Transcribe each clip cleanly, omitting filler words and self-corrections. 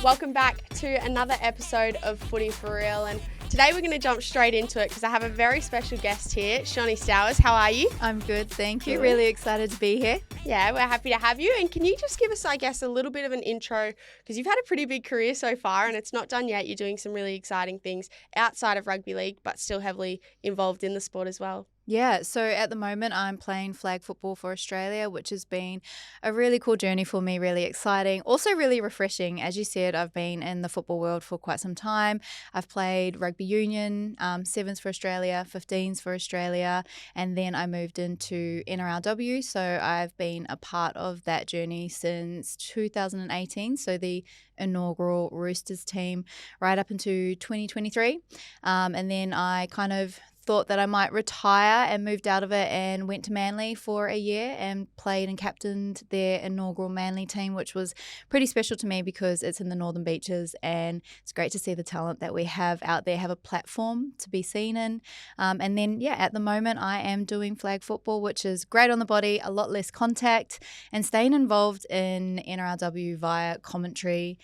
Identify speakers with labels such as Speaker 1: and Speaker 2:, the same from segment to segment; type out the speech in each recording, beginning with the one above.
Speaker 1: Welcome back to another episode of Footy For Real, and today we're going to jump straight into it because I have a very special guest here, Shontelle Stowers. How are you?
Speaker 2: I'm good, thank you. Really excited to be here.
Speaker 1: Yeah, we're happy to have you. And can you just give us, I guess, a little bit of an intro, because you've had a pretty big career so far and it's not done yet. You're doing some really exciting things outside of rugby league, but still heavily involved in the sport as well.
Speaker 2: Yeah, so at the moment I'm playing flag football for Australia, which has been a really cool journey for me, really exciting, also really refreshing. As you said, I've been in the football world for quite some time. I've played rugby union, sevens for Australia, 15s for Australia, and then I moved into NRLW. So I've been a part of that journey since 2018, so the inaugural Roosters team right up into 2023. And then I kind of thought that I might retire and moved out of it and went to Manly for a year and played and captained their inaugural Manly team, which was pretty special to me because it's in the Northern Beaches and it's great to see the talent that we have out there have a platform to be seen in. And then, yeah, at the moment I am doing flag football, which is great on the body, a lot less contact, and staying involved in NRLW via commentary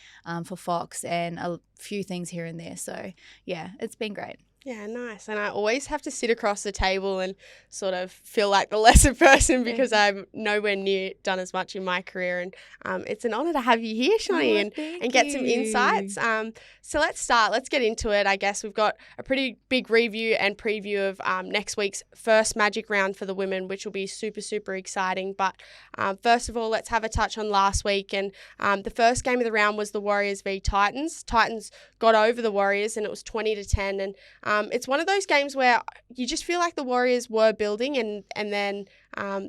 Speaker 2: for Fox and a few things here and there. So, yeah, it's been great.
Speaker 1: Yeah, nice. And I always have to sit across the table and sort of feel like the lesser person because I'm nowhere near done as much in my career. And it's an honour to have you here, Shonny, and get some insights. So let's start. Let's get into it. I guess we've got a pretty big review and preview of next week's first Magic round for the women, which will be super, super exciting. But first of all, let's have a touch on last week. And the first game of the round was the Warriors v Titans. Titans got over the Warriors and it was 20-10. And it's one of those games where you just feel like the Warriors were building and then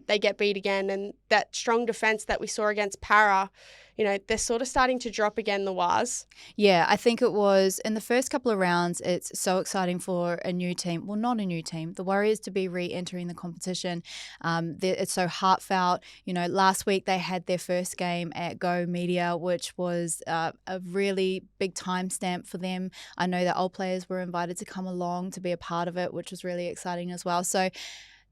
Speaker 1: they get beat again. And that strong defence that we saw against Para, you know, they're sort of starting to drop again, the Wars. Yeah,
Speaker 2: I think it was in the first couple of rounds, it's so exciting for a new team. Well, not a new team, the Warriors to be re-entering the competition. It's so heartfelt. You know, last week they had their first game at Go Media, which was a really big timestamp for them. I know that old players were invited to come along to be a part of it, which was really exciting as well. So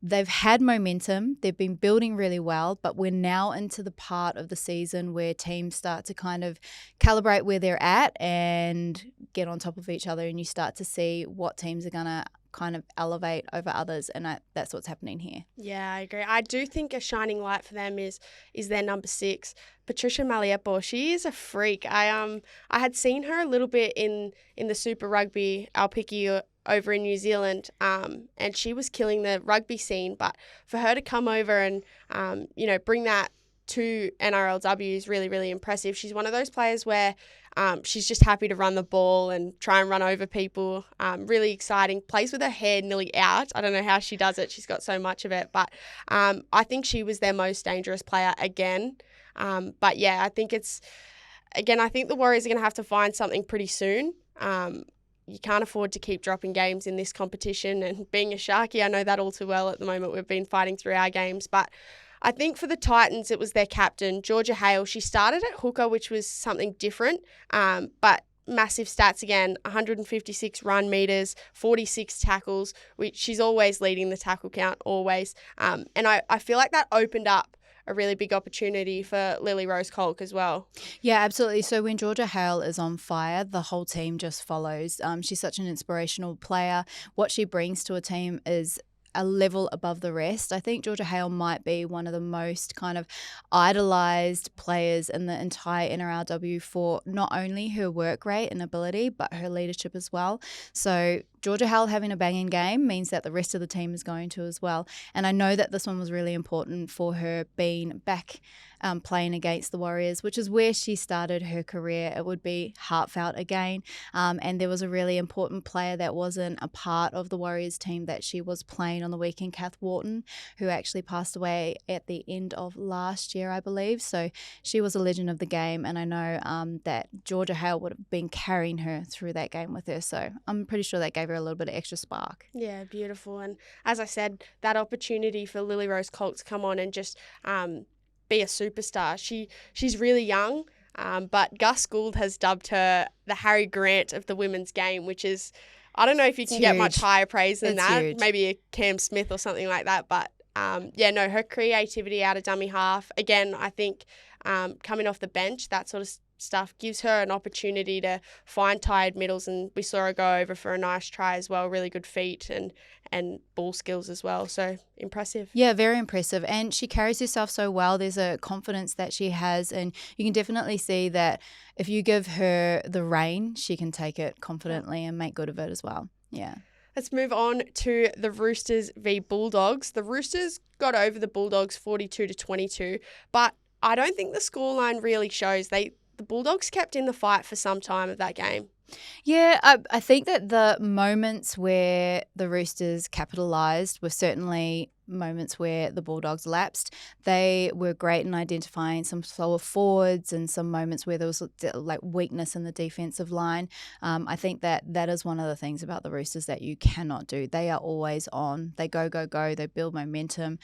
Speaker 2: they've had momentum, they've been building really well, but we're now into the part of the season where teams start to kind of calibrate where they're at and get on top of each other, and you start to see what teams are going to kind of elevate over others, and that's what's happening here.
Speaker 1: Yeah, I agree. I do think a shining light for them is their number 6, Patricia Maliepo. She is a freak. I had seen her a little bit in the Super Rugby Aupiki over in New Zealand, and she was killing the rugby scene. But for her to come over and bring that to NRLW is really, really impressive. She's one of those players where she's just happy to run the ball and try and run over people. Really exciting. Plays with her hair nearly out. I don't know how she does it. She's got so much of it. But I think she was their most dangerous player again. But yeah, I think I think the Warriors are going to have to find something pretty soon. You can't afford to keep dropping games in this competition. And being a Sharky, I know that all too well at the moment. We've been fighting through our games. But I think for the Titans, it was their captain, Georgia Hale. She started at hooker, which was something different, but massive stats again, 156 run meters, 46 tackles, which she's always leading the tackle count, always. And I feel like that opened up a really big opportunity for Lily Rose Colk as well.
Speaker 2: Yeah, absolutely. So when Georgia Hale is on fire, the whole team just follows. She's such an inspirational player. What she brings to a team is a level above the rest. I think Georgia Hale might be one of the most kind of idolised players in the entire NRLW for not only her work rate and ability, but her leadership as well. So Georgia Hale having a banging game means that the rest of the team is going to as well. And I know that this one was really important for her being back playing against the Warriors, which is where she started her career. It would be heartfelt again. And there was a really important player that wasn't a part of the Warriors team that she was playing on the weekend, Kath Wharton, who actually passed away at the end of last year, I believe. So she was a legend of the game. And I know that Georgia Hale would have been carrying her through that game with her. So I'm pretty sure that gave her a little bit of extra spark.
Speaker 1: Yeah, beautiful. And as I said, that opportunity for Lily Rose Colk to come on and just be a superstar. She's really young, but Gus Gould has dubbed her the Harry Grant of the women's game, which is, I don't know if you can get much higher praise than that. Huge. Maybe a Cam Smith or something like that. But her creativity out of dummy half. Again, I think coming off the bench, that sort of stuff gives her an opportunity to find tired middles, and we saw her go over for a nice try as well. Really good feet and ball skills as well. So impressive.
Speaker 2: Yeah, very impressive. And she carries herself so well. There's a confidence that she has, and you can definitely see that if you give her the rein, she can take it confidently and make good of it as well. Yeah.
Speaker 1: Let's move on to the Roosters v Bulldogs. The Roosters got over the Bulldogs 42-22, but I don't think the scoreline really shows. The Bulldogs kept in the fight for some time of that game.
Speaker 2: Yeah, I think that the moments where the Roosters capitalised were certainly moments where the Bulldogs lapsed. They were great in identifying some slower forwards and some moments where there was like weakness in the defensive line. I think that is one of the things about the Roosters that you cannot do. They are always on. They go. They build momentum.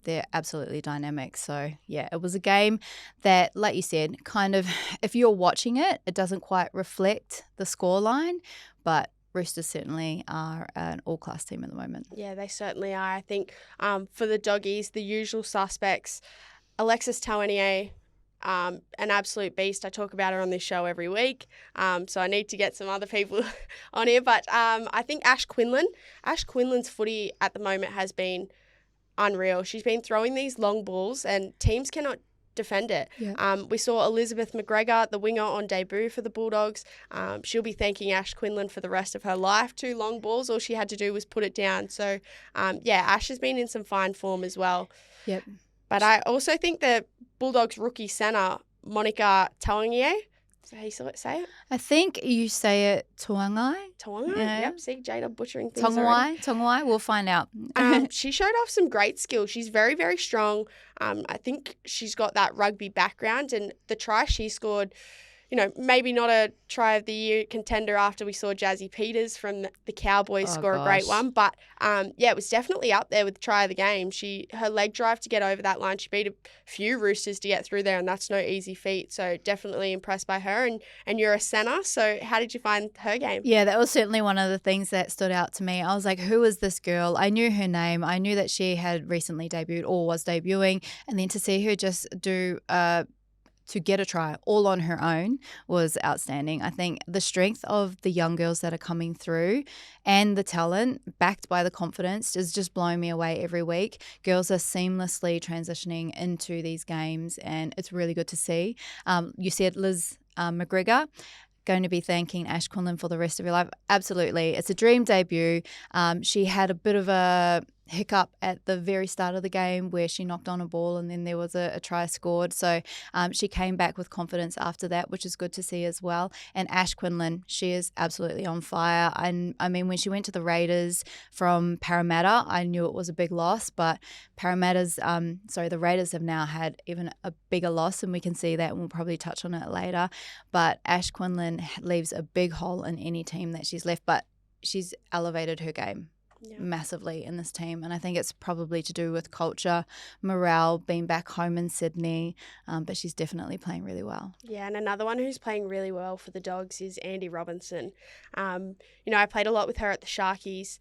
Speaker 2: They're absolutely dynamic. So, yeah, it was a game that, like you said, kind of, if you're watching it, it doesn't quite reflect the scoreline, but Roosters certainly are an all-class team at the moment.
Speaker 1: Yeah, they certainly are. I think for the Doggies, the usual suspects, Alexis Taunier, an absolute beast. I talk about her on this show every week, so I need to get some other people on here. But I think Ash Quinlan's footy at the moment has been unreal. She's been throwing these long balls and teams cannot defend it. Yeah. We saw Elizabeth McGregor, the winger, on debut for the Bulldogs. She'll be thanking Ash Quinlan for the rest of her life. 2 long balls, all she had to do was put it down. So, Ash has been in some fine form as well. Yep. But I also think that Bulldogs rookie centre, Monica Taunier, is that how you say it?
Speaker 2: I think you say it Tuangai.
Speaker 1: Tuangai? Yeah. Yep. See, Jada butchering things
Speaker 2: Tongai. We'll find out.
Speaker 1: She showed off some great skills. She's very, very strong. I think she's got that rugby background, and the try she scored, maybe not a try of the year contender after we saw Jazzy Peters from the Cowboys score a great one. But, it was definitely up there with try of the game. Her leg drive to get over that line, she beat a few Roosters to get through there, and that's no easy feat. So definitely impressed by her. And you're a centre, so how did you find her game?
Speaker 2: Yeah, that was certainly one of the things that stood out to me. I was like, who is this girl? I knew her name. I knew that she had recently debuted or was debuting. And then to see her just do to get a try all on her own was outstanding. I think the strength of the young girls that are coming through and the talent backed by the confidence is just blowing me away every week. Girls are seamlessly transitioning into these games, and it's really good to see. You said Liz McGregor going to be thanking Ash Quinlan for the rest of her life. Absolutely. It's a dream debut. She had a bit of a hiccup at the very start of the game where she knocked on a ball and then there was a try scored. So she came back with confidence after that, which is good to see as well. And Ash Quinlan, she is absolutely on fire. And I mean, when she went to the Raiders from Parramatta, I knew it was a big loss, but the Raiders have now had even a bigger loss, and we can see that, and we'll probably touch on it later. But Ash Quinlan leaves a big hole in any team that she's left, but she's elevated her game. Yeah. Massively in this team, and I think it's probably to do with culture, morale, being back home in Sydney, but she's definitely playing really well.
Speaker 1: Yeah, and another one who's playing really well for the Dogs is Andy Robinson. I played a lot with her at the Sharkies.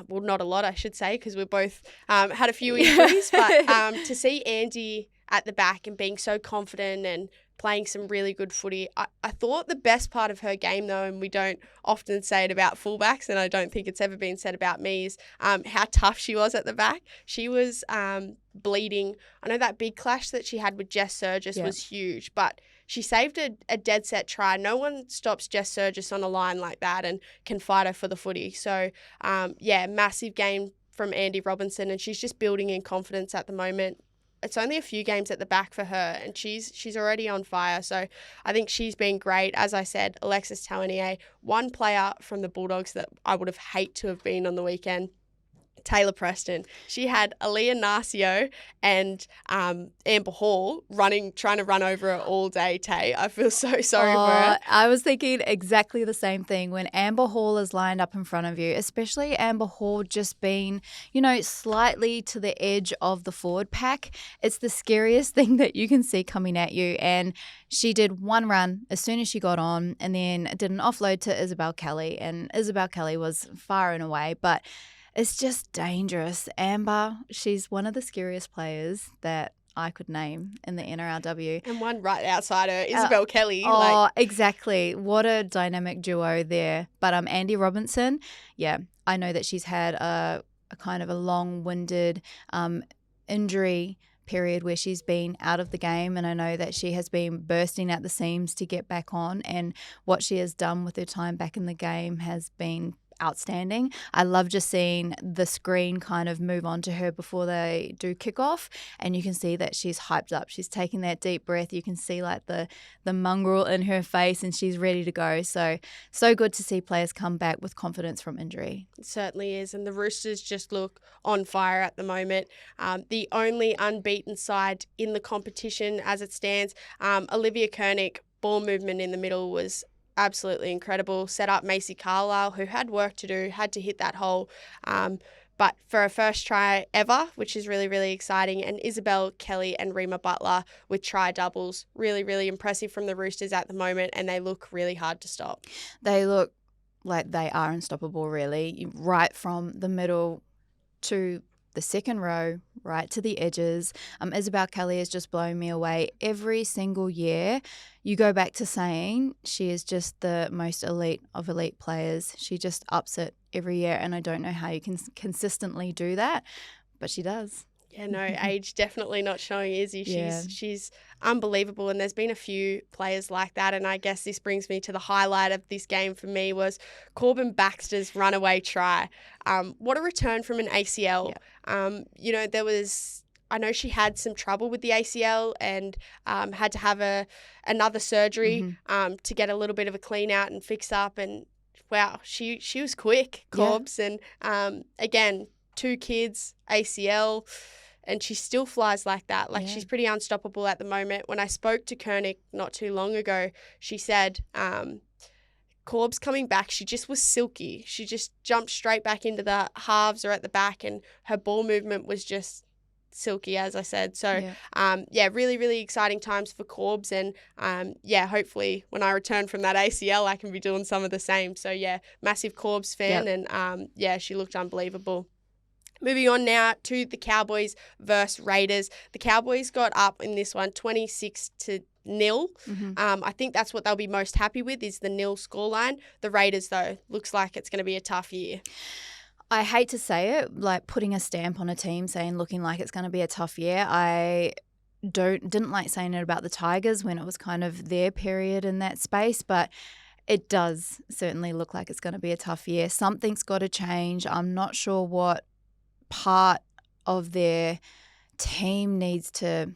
Speaker 1: Well, not a lot, I should say, because we both had a few injuries, but to see Andy at the back and being so confident and playing some really good footy. I thought the best part of her game, though, and we don't often say it about fullbacks, and I don't think it's ever been said about me, is how tough she was at the back. She was bleeding. I know that big clash that she had with Jess Surgis was huge, but she saved a dead set try. No one stops Jess Surgis on a line like that and can fight her for the footy. So, massive game from Andy Robinson, and she's just building in confidence at the moment. It's only a few games at the back for her, and she's already on fire. So I think she's been great. As I said, Alexis Taunier, one player from the Bulldogs that I would have hated to have been on the weekend, Taylor Preston. She had Aaliyah Narcio and Amber Hall trying to run over her all day, Tay. I feel so sorry for her.
Speaker 2: I was thinking exactly the same thing when Amber Hall is lined up in front of you, especially Amber Hall just being, slightly to the edge of the forward pack. It's the scariest thing that you can see coming at you. And she did one run as soon as she got on and then did an offload to Isabel Kelly. And Isabel Kelly was far and away, but it's just dangerous. Amber, she's one of the scariest players that I could name in the NRLW.
Speaker 1: And one right outside her, Isabel Kelly.
Speaker 2: Exactly. What a dynamic duo there. But Andy Robinson, yeah, I know that she's had a kind of a long-winded injury period where she's been out of the game, and I know that she has been bursting at the seams to get back on, and what she has done with her time back in the game has been outstanding. I love just seeing the screen kind of move on to her before they do kickoff, and you can see that she's hyped up. She's taking that deep breath. You can see like the mongrel in her face, and she's ready to go. So good to see players come back with confidence from injury.
Speaker 1: It certainly is, and the Roosters just look on fire at the moment. The only unbeaten side in the competition as it stands. Olivia Kernick, ball movement in the middle was absolutely incredible. Set up Macy Carlisle, who had work to do, had to hit that hole. But for her first try ever, which is really, really exciting. And Isabel Kelly and Rima Butler with try doubles. Really, really impressive from the Roosters at the moment, and they look really hard to stop.
Speaker 2: They look like they are unstoppable, really, right from the middle to the second row, right to the edges. Isabel Kelly has just blown me away every single year. You go back to saying she is just the most elite of elite players. She just ups it every year, and I don't know how you can consistently do that, but she does.
Speaker 1: Yeah, no, age definitely not showing Izzy. She's unbelievable, and there's been a few players like that, and I guess this brings me to the highlight of this game for me was Corbin Baxter's runaway try. What a return from an ACL. Yeah. I know she had some trouble with the ACL and had to have another surgery to get a little bit of a clean out and fix up, and wow, she was quick, Corbs, yeah. And again, 2 kids, ACL, and she still flies like that. Like, she's pretty unstoppable at the moment. When I spoke to Kernick not too long ago, she said Corb's coming back, she just was silky. She just jumped straight back into the halves or at the back, and her ball movement was just silky, as I said. So, really, really exciting times for Corbs, and hopefully when I return from that ACL, I can be doing some of the same. So, massive Corbs fan, and she looked unbelievable. Moving on now to the Cowboys versus Raiders. The Cowboys got up in this one 26-0. I think that's what they'll be most happy with, is the 0 scoreline. The Raiders, though, looks like it's going to be a tough year.
Speaker 2: I hate to say it, like putting a stamp on a team saying looking like it's going to be a tough year. I didn't like saying it about the Tigers when it was kind of their period in that space, but it does certainly look like it's going to be a tough year. Something's got to change. I'm not sure what part of their team needs to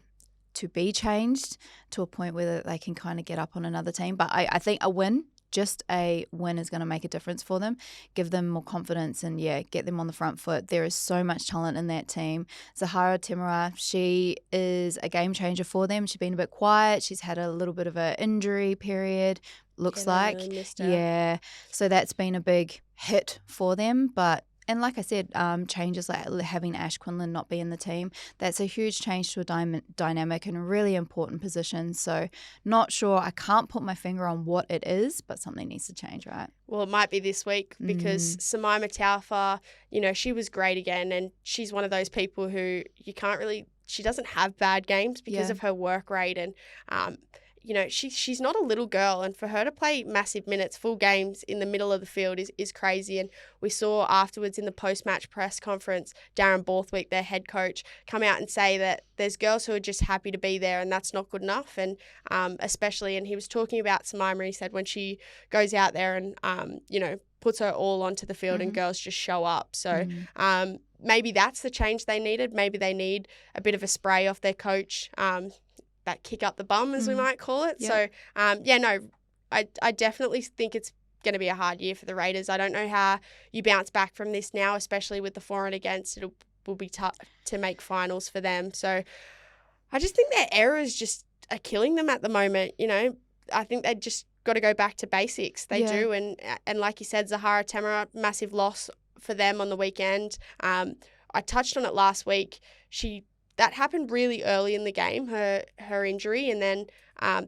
Speaker 2: be changed to a point where they can kind of get up on another team. But I think just a win is going to make a difference for them, give them more confidence, and get them on the front foot. There is so much talent in that team. Zahara Temera, she is a game changer for them. She's been a bit quiet. She's had a little bit of an injury period, looks like.
Speaker 1: Really missed her.
Speaker 2: Yeah, so that's been a big hit for them, and like I said, changes like having Ash Quinlan not be in the team, that's a huge change to a dynamic and a really important position. So not sure, I can't put my finger on what it is, but something needs to change, right?
Speaker 1: Well, it might be this week because Samaima Taufa, she was great again, and she's one of those people who she doesn't have bad games because of her work rate, and she's not a little girl, and for her to play massive minutes, full games in the middle of the field is crazy. And we saw afterwards in the post-match press conference, Darren Borthwick, their head coach, come out and say that there's girls who are just happy to be there, and that's not good enough. And especially, and he was talking about Samaima, he said when she goes out there and, puts her all onto the field and girls just show up. So maybe that's the change they needed. Maybe they need a bit of a spray off their coach, that kick up the bum, as we might call it.
Speaker 2: Yeah.
Speaker 1: So, I definitely think it's going to be a hard year for the Raiders. I don't know how you bounce back from this now, especially with the for and against. It will be tough to make finals for them. So I just think their errors just are killing them at the moment. I think they just got to go back to basics. They do. And like you said, Zahara Temera, massive loss for them on the weekend. I touched on it last week. That happened really early in the game, her injury, and then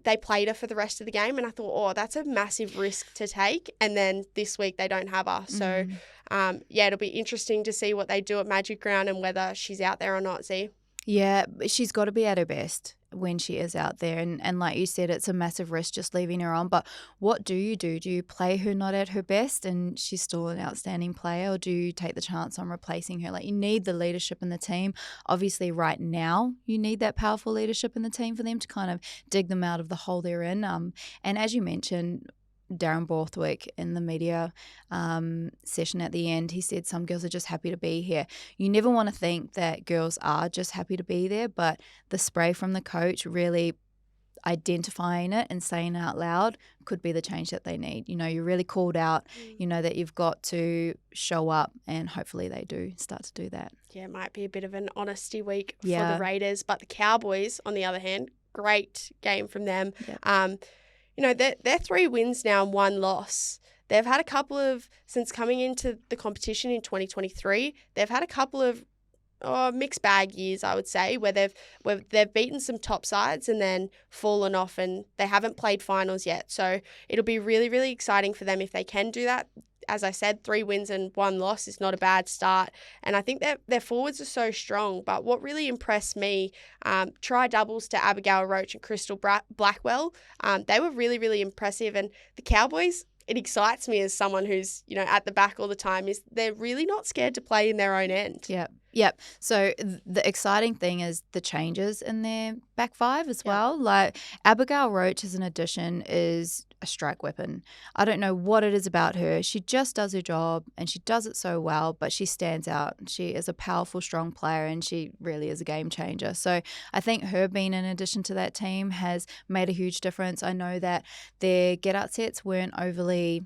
Speaker 1: they played her for the rest of the game, and I thought, that's a massive risk to take, and then this week they don't have her. So, it'll be interesting to see what they do at Magic Round and whether she's out there or not, Z.
Speaker 2: Yeah, but she's got to be at her best when she is out there. And like you said, it's a massive risk just leaving her on. But what do you do? Do you play her not at her best and she's still an outstanding player, or do you take the chance on replacing her? Like, you need the leadership in the team. Obviously, right now, you need that powerful leadership in the team for them to kind of dig them out of the hole they're in. And as you mentioned, Darren Borthwick in the media session at the end, he said some girls are just happy to be here. You never want to think that girls are just happy to be there, but the spray from the coach really identifying it and saying it out loud could be the change that they need. You know, you're really called out, you know that you've got to show up, and hopefully they do start to do that.
Speaker 1: Yeah, it might be a bit of an honesty week for the Raiders, but the Cowboys, on the other hand, great game from them. You know, they're 3 wins now and 1 loss. They've had a couple of, since coming into the competition in 2023, they've had a couple of mixed bag years, I would say, where they've beaten some top sides and then fallen off, and they haven't played finals yet. So it'll be really, really exciting for them if they can do that. As I said, 3 wins and 1 loss is not a bad start. And I think that their forwards are so strong. But what really impressed me, try doubles to Abigail Roach and Crystal Blackwell. They were really, really impressive. And the Cowboys, it excites me as someone who's, you know, at the back all the time, is they're really not scared to play in their own end.
Speaker 2: Yep. So the exciting thing is the changes in their back 5 as well. Like, Abigail Roach as an addition is a strike weapon. I don't know what it is about her. She just does her job and she does it so well, but she stands out. She is a powerful, strong player, and she really is a game changer. So I think her being an addition to that team has made a huge difference. I know that their get-out sets weren't overly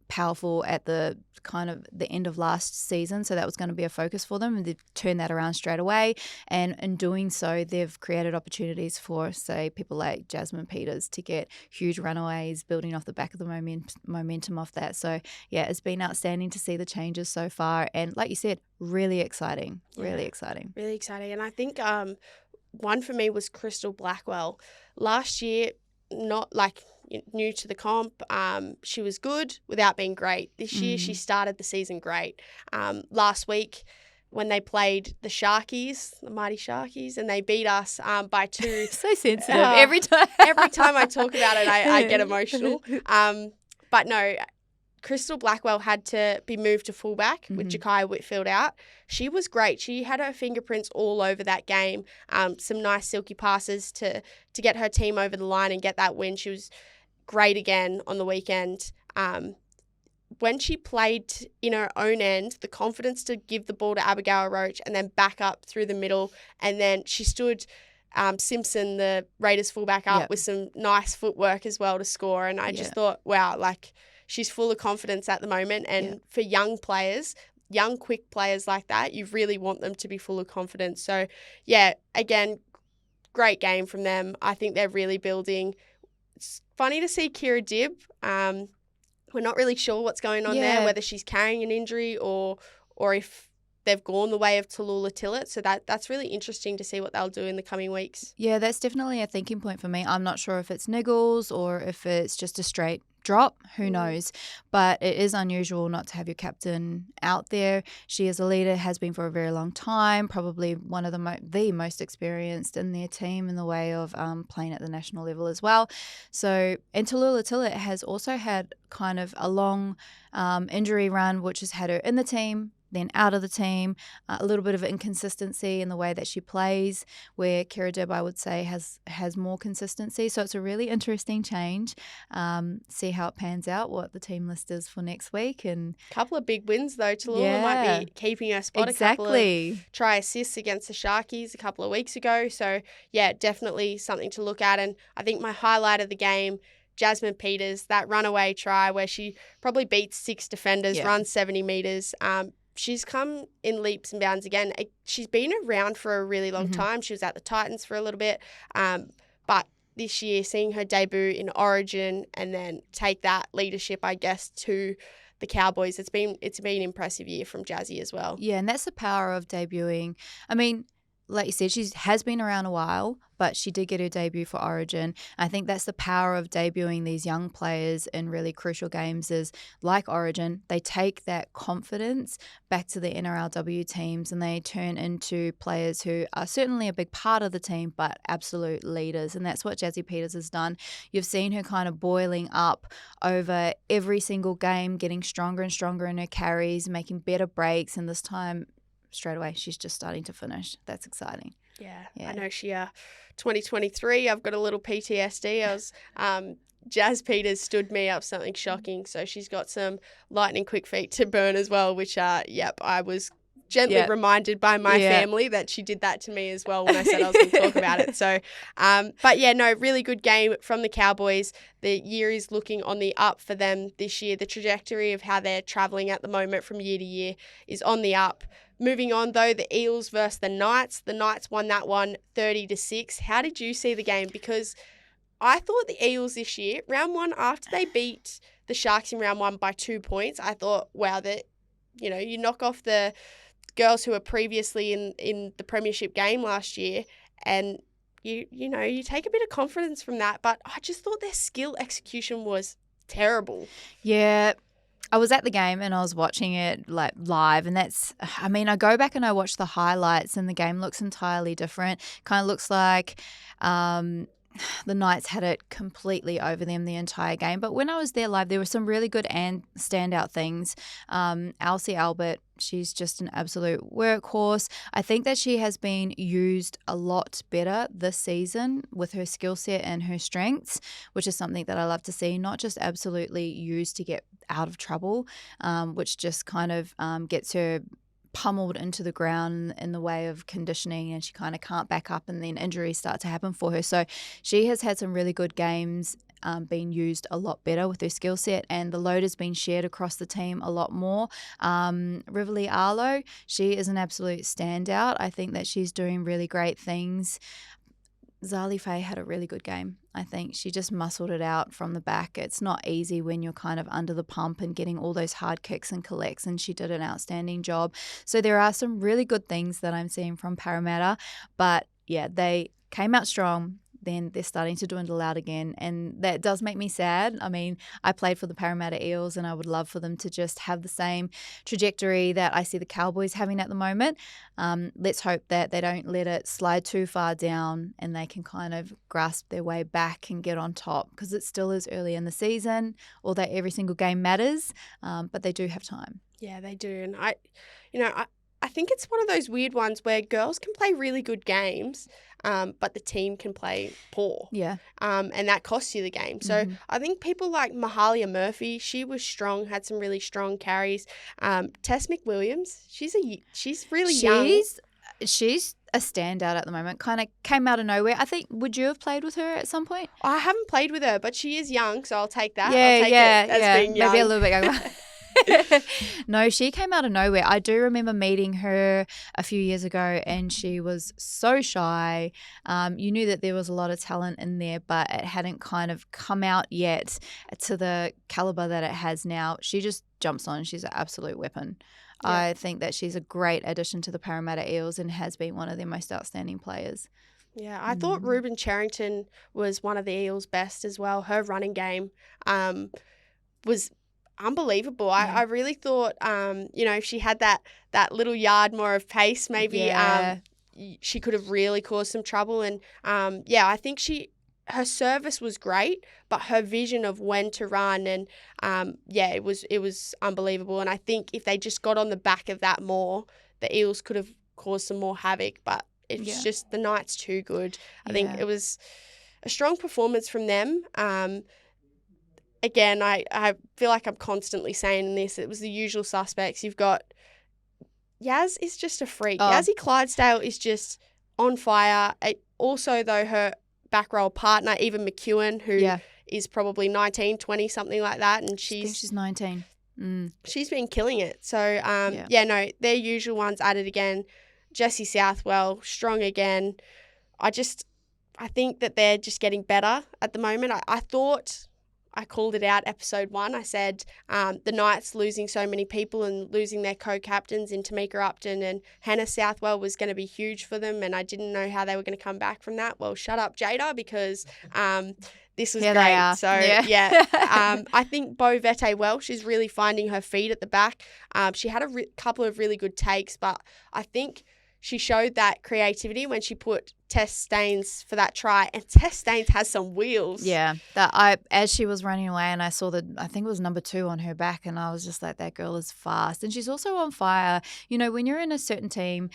Speaker 2: powerful at the kind of the end of last season, so that was going to be a focus for them, and they've turned that around straight away. And in doing so, they've created opportunities for, say, people like Jasmine Peters to get huge runaways, building off the back of the momentum of that. So yeah, it's been outstanding to see the changes so far, and like you said, really exciting.
Speaker 1: And I think one for me was Crystal Blackwell. Last year, not like new to the comp, she was good without being great. This year she started the season great. Last week when they played the Sharkies, the mighty Sharkies, and they beat us by 2.
Speaker 2: So sensitive every time.
Speaker 1: Every time I talk about it, I get emotional. But no, Crystal Blackwell had to be moved to fullback with Ja'Kai Whitfield out. She was great. She had her fingerprints all over that game. Some nice silky passes to get her team over the line and get that win. She was great again on the weekend. When she played in her own end, the confidence to give the ball to Abigail Roach and then back up through the middle, and then she stood Simpson, the Raiders fullback, up with some nice footwork as well to score. And I just thought, wow, like, she's full of confidence at the moment. And for young players, young, quick players like that, you really want them to be full of confidence. So, yeah, again, great game from them. I think they're really building. It's funny to see Kira Dibb. We're not really sure what's going on there, whether she's carrying an injury or if they've gone the way of Tallulah Tillett. So that's really interesting to see what they'll do in the coming weeks.
Speaker 2: Yeah, that's definitely a thinking point for me. I'm not sure if it's niggles or if it's just a straight drop. Who knows? But it is unusual not to have your captain out there. She is a leader, has been for a very long time, probably one of the most experienced in their team in the way of playing at the national level as well. So, and Tallulah Tillett has also had kind of a long injury run, which has had her in the team, then out of the team, a little bit of inconsistency in the way that she plays, where Kira Dibb, I would say, has more consistency. So it's a really interesting change. See how it pans out, what the team list is for next week. And
Speaker 1: a couple of big wins, though. Tallulah might be keeping her spot.
Speaker 2: Exactly.
Speaker 1: A couple of try assists against the Sharkies a couple of weeks ago. So, yeah, definitely something to look at. And I think my highlight of the game, Jasmine Peters, that runaway try where she probably beats 6 defenders, runs 70 metres. She's come in leaps and bounds again. She's been around for a really long time. She was at the Titans for a little bit. But this year, seeing her debut in Origin and then take that leadership, I guess, to the Cowboys, it's been an impressive year from Jazzy as well.
Speaker 2: Yeah, and that's the power of debuting. I mean, like you said, she has been around a while, but she did get her debut for Origin. I think that's the power of debuting these young players in really crucial games is like Origin, they take that confidence back to the NRLW teams and they turn into players who are certainly a big part of the team, but absolute leaders. And that's what Jazzy Peters has done. You've seen her kind of boiling up over every single game, getting stronger and stronger in her carries, making better breaks, and this time straight away she's just starting to finish. That's exciting.
Speaker 1: Yeah. I know she 2023 I've got a little PTSD. I was Jazz Peters stood me up something shocking, so she's got some lightning quick feet to burn as well, which I was gently reminded by my family that she did that to me as well when I said I was going to talk about it. So but yeah, no, really good game from the Cowboys. The year is looking on the up for them this year. The trajectory of how they're traveling at the moment from year to year is on the up. Moving on, though, the Eels versus the Knights. The Knights won that one 30-6. How did you see the game? Because I thought the Eels this year, round one, after they beat the Sharks in round one by 2 points, I thought, wow, that you knock off the girls who were previously in the premiership game last year, and you take a bit of confidence from that. But I just thought their skill execution was terrible.
Speaker 2: Yeah. I was at the game and I was watching it like live, and I go back and I watch the highlights and the game looks entirely different. Kind of looks like the Knights had it completely over them the entire game. But when I was there live, there were some really good and standout things. Elsie Albert, she's just an absolute workhorse. I think that she has been used a lot better this season with her skill set and her strengths, which is something that I love to see, not just absolutely used to get out of trouble, which just kind of gets her pummeled into the ground in the way of conditioning, and she kind of can't back up, and then injuries start to happen for her. So she has had some really good games, being used a lot better with her skill set, and the load has been shared across the team a lot more. Riverly Arlo, she is an absolute standout. I think that she's doing really great things. Zali Faye had a really good game. I think she just muscled it out from the back. It's not easy when you're kind of under the pump and getting all those hard kicks and collects, and she did an outstanding job. So there are some really good things that I'm seeing from Parramatta, but yeah, they came out strong. Then they're starting to dwindle out again, and that does make me sad. I mean, I played for the Parramatta Eels, and I would love for them to just have the same trajectory that I see the Cowboys having at the moment. Let's hope that they don't let it slide too far down and they can kind of grasp their way back and get on top, because it still is early in the season, although every single game matters, but they do have time.
Speaker 1: Yeah, they do. And I think it's one of those weird ones where girls can play really good games, but the team can play poor.
Speaker 2: Yeah.
Speaker 1: And that costs you the game. So I think people like Mahalia Murphy, she was strong, had some really strong carries. Tess McWilliams, she's really young.
Speaker 2: She's a standout at the moment. Kind of came out of nowhere. I think, would you have played with her at some point?
Speaker 1: I haven't played with her, but she is young, so I'll take that.
Speaker 2: Yeah,
Speaker 1: I'll take it as being young.
Speaker 2: Maybe a little bit younger. No, she came out of nowhere. I do remember meeting her a few years ago, and she was so shy. You knew that there was a lot of talent in there, but it hadn't kind of come out yet to the caliber that it has now. She just jumps on. She's an absolute weapon. Yeah. I think that she's a great addition to the Parramatta Eels and has been one of their most outstanding players.
Speaker 1: Yeah, I thought Ruben Charrington was one of the Eels' best as well. Her running game was unbelievable. I really thought, if she had that little yard more of pace, maybe she could have really caused some trouble. And I think her service was great, but her vision of when to run and it was unbelievable. And I think if they just got on the back of that more, the Eels could have caused some more havoc. But it's just the Knights too good. I think it was a strong performance from them. Again, I feel like I'm constantly saying this. It was the usual suspects. You've got Yaz is just a freak. Yazzie Clydesdale is just on fire. Also, though, her back row partner, Eva McEwen, who is probably 19, 20, something like that. And
Speaker 2: I think she's 19.
Speaker 1: She's been killing it. So, their usual ones added again. Jessie Southwell, strong again. I think that they're just getting better at the moment. I thought I called it out episode 1. I said the Knights losing so many people and losing their co-captains in Tamika Upton and Hannah Southwell was going to be huge for them, and I didn't know how they were going to come back from that. Well, shut up, Jada, because this was
Speaker 2: Here
Speaker 1: great.
Speaker 2: they are.
Speaker 1: So, I think Bo Vete Welsh is really finding her feet at the back. She had a couple of really good takes, but I think she showed that creativity when she put Tess Staines for that try, and Tess Staines has some wheels.
Speaker 2: Yeah, as she was running away, and I saw I think it was number 2 on her back, and I was just like, that girl is fast, and she's also on fire. You know, when you're in a certain team,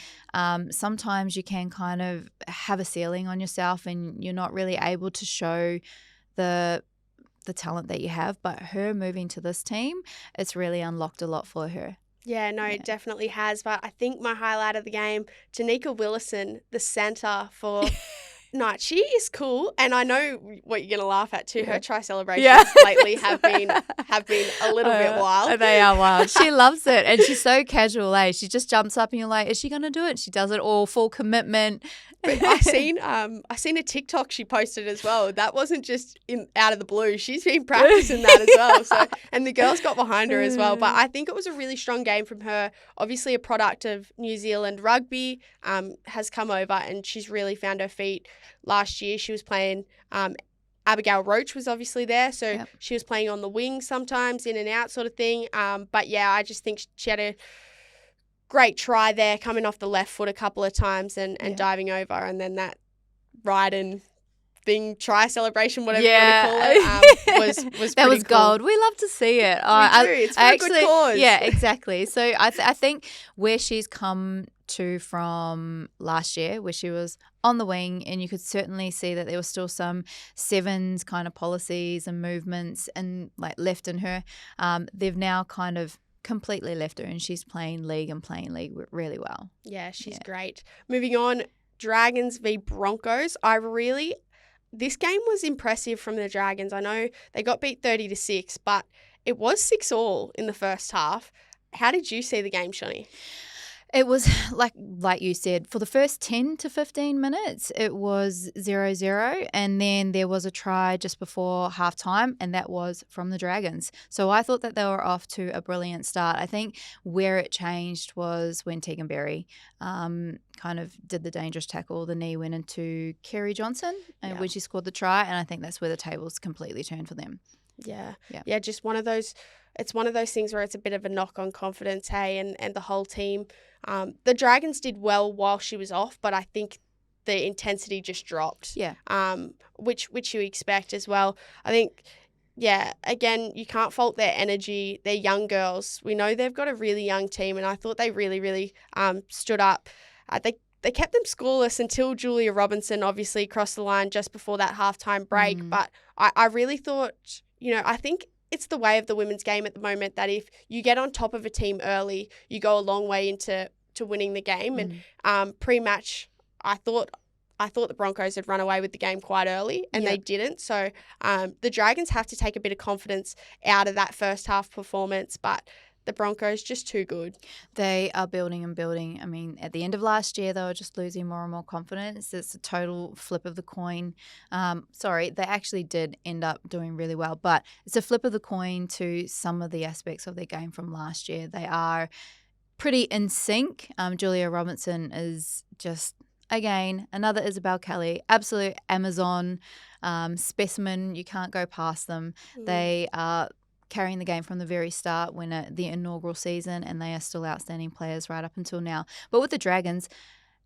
Speaker 2: sometimes you can kind of have a ceiling on yourself, and you're not really able to show the talent that you have. But her moving to this team, it's really unlocked a lot for her.
Speaker 1: Yeah, no, it definitely has. But I think my highlight of the game, Tanika Willison, the centre for Knight, she is cool. And I know what you're going to laugh at too. Her try celebrations lately have been a little bit wild.
Speaker 2: They are wild. She loves it. And she's so casual, eh? She just jumps up and you're like, is she going to do it? She does it all, full commitment.
Speaker 1: But I seen a TikTok she posted as well. That wasn't just out of the blue. She's been practicing that as well. So, and the girls got behind her as well. But I think it was a really strong game from her. Obviously, a product of New Zealand rugby, has come over and she's really found her feet. Last year, she was playing. Abigail Roach was obviously there, so she was playing on the wing sometimes, in and out sort of thing. But yeah, I just think she had a great try there, coming off the left foot a couple of times and diving over, and then that ride and thing, try celebration, whatever you want to call it, was
Speaker 2: that
Speaker 1: pretty
Speaker 2: was
Speaker 1: cool.
Speaker 2: gold. We love to see it.
Speaker 1: We do. It's for a good cause.
Speaker 2: Yeah, exactly. So I think where she's come to from last year, where she was on the wing, and you could certainly see that there was still some sevens kind of policies and movements and like left in her. They've now kind of completely left her, and she's playing league really well.
Speaker 1: Yeah, she's great. Moving on, Dragons v Broncos. This game was impressive from the Dragons. I know they got beat 30-6, but it was 6-6 in the first half. How did you see the game, Shani?
Speaker 2: It was like you said, for the first 10 to 15 minutes, it was 0-0, and then there was a try just before halftime, and that was from the Dragons. So I thought that they were off to a brilliant start. I think where it changed was when Tegan Berry kind of did the dangerous tackle. The knee went into Kerry Johnson when she scored the try, and I think that's where the tables completely turned for them. Yeah, just one of those. It's one of those things where it's a bit of a knock on confidence, hey, and the whole team. The Dragons did well while she was off, but I think the intensity just dropped. Yeah.
Speaker 1: Which you expect as well. I think, again, you can't fault their energy. They're young girls. We know they've got a really young team, and I thought they really, really stood up. They kept them scoreless until Julia Robinson obviously crossed the line just before that halftime break. But I really thought, I think it's the way of the women's game at the moment that if you get on top of a team early, you go a long way into winning the game. And pre-match, I thought the Broncos had run away with the game quite early, and they didn't. So the Dragons have to take a bit of confidence out of that first half performance, but the Broncos just too good.
Speaker 2: They are building and building. I mean, at the end of last year, they were just losing more and more confidence. It's a total flip of the coin. They actually did end up doing really well, but it's a flip of the coin to some of the aspects of their game from last year. They are pretty in sync. Julia Robinson is just, again, another Isabel Kelly, absolute Amazon specimen. You can't go past them. They are carrying the game from the very start when the inaugural season, and they are still outstanding players right up until now. But with the Dragons,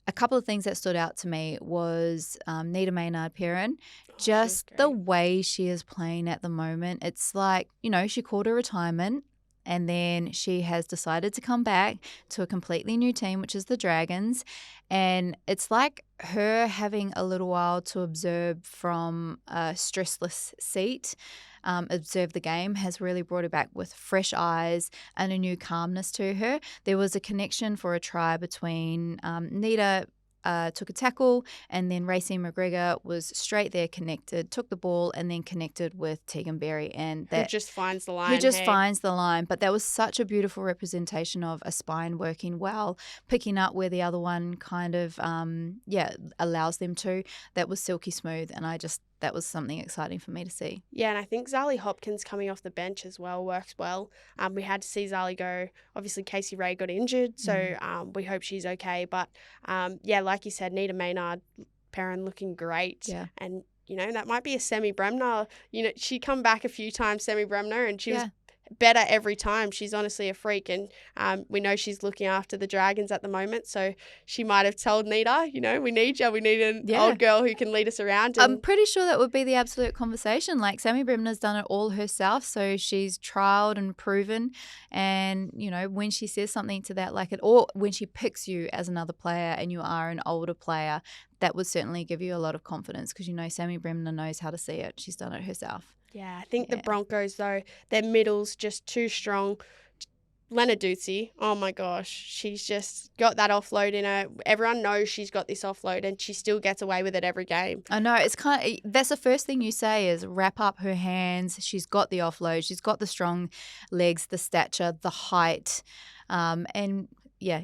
Speaker 2: a couple of things that stood out to me was Nita Maynard-Perrin. Just the way she is playing at the moment. It's like, she called her retirement, and then she has decided to come back to a completely new team, which is the Dragons. And it's like her having a little while to observe from a stressless seat. Observe the game has really brought her back with fresh eyes and a new calmness to her. There was a connection for a try between Nita took a tackle, and then Racine McGregor was straight there, connected, took the ball, and then connected with Tegan Berry. And that,
Speaker 1: who just finds the line.
Speaker 2: Finds the line. But that was such a beautiful representation of a spine working well, picking up where the other one kind of, allows them to. That was silky smooth, and that was something exciting for me to see.
Speaker 1: Yeah, and I think Zali Hopkins coming off the bench as well works well. We had to see Zali go. Obviously, Casey Ray got injured, so we hope she's okay. But, yeah, like you said, Nita Maynard, Perrin looking great.
Speaker 2: Yeah.
Speaker 1: And, you know, that might be a Semi Bremner. You know, she come back a few times, Semi Bremner, and she was better every time. She's honestly a freak, and we know she's looking after the Dragons at the moment, so she might have told Nita, you know, we need you, we need an old girl who can lead us around.
Speaker 2: I'm pretty sure that would be the absolute conversation. Like, Sammy Bremner's done it all herself, so she's trialed and proven, and, you know, when she says something to that, like it, or when she picks you as another player and you are an older player, that would certainly give you a lot of confidence, because, you know, Sammy Bremner knows how to see it. She's done it herself.
Speaker 1: Yeah, I think the Broncos, though, their middle's just too strong. Lena Ducey, oh my gosh, she's just got that offload in her. Everyone knows she's got this offload, and she still gets away with it every game.
Speaker 2: I know, it's kind of, that's the first thing you say is wrap up her hands. She's got the offload. She's got the strong legs, the stature, the height, and yeah,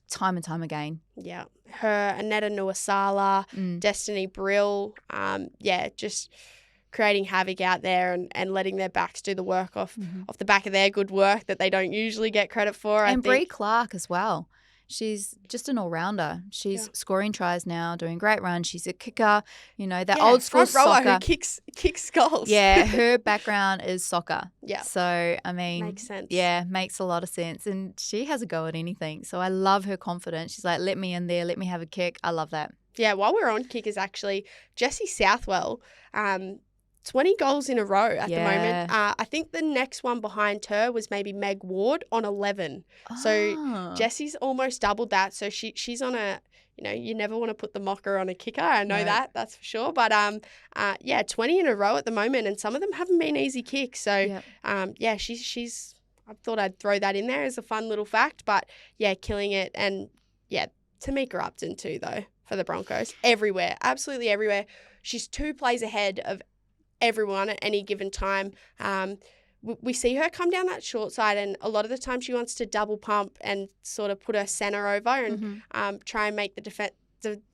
Speaker 2: time and time again.
Speaker 1: Yeah, her, Aneta Nuasala, Destiny Brill, just creating havoc out there and letting their backs do the work off the back of their good work that they don't usually get credit for.
Speaker 2: And Bree Clark as well. She's just an all-rounder. She's scoring tries now, doing great runs. She's a kicker, you know, that old school soccer.
Speaker 1: Who kicks goals.
Speaker 2: Yeah, her background is soccer.
Speaker 1: Yeah.
Speaker 2: So, I mean.
Speaker 1: Makes sense.
Speaker 2: Yeah, makes a lot of sense. And she has a go at anything. So I love her confidence. She's like, let me in there, let me have a kick. I love that.
Speaker 1: Yeah, while we're on kickers, actually, Jessie Southwell, 20 goals in a row at the moment. I think the next one behind her was maybe Meg Ward on 11. So Jessie's almost doubled that. So she's on a, you know, you never want to put the mocker on a kicker. I know that's for sure. But 20 in a row at the moment, and some of them haven't been easy kicks. So she's I thought I'd throw that in there as a fun little fact. But yeah, killing it. And yeah, Tamika Upton too, though, for the Broncos. Everywhere, absolutely everywhere. She's 2 plays ahead of everyone at any given time. We see her come down that short side, and a lot of the time she wants to double pump and sort of put her centre over and try and make the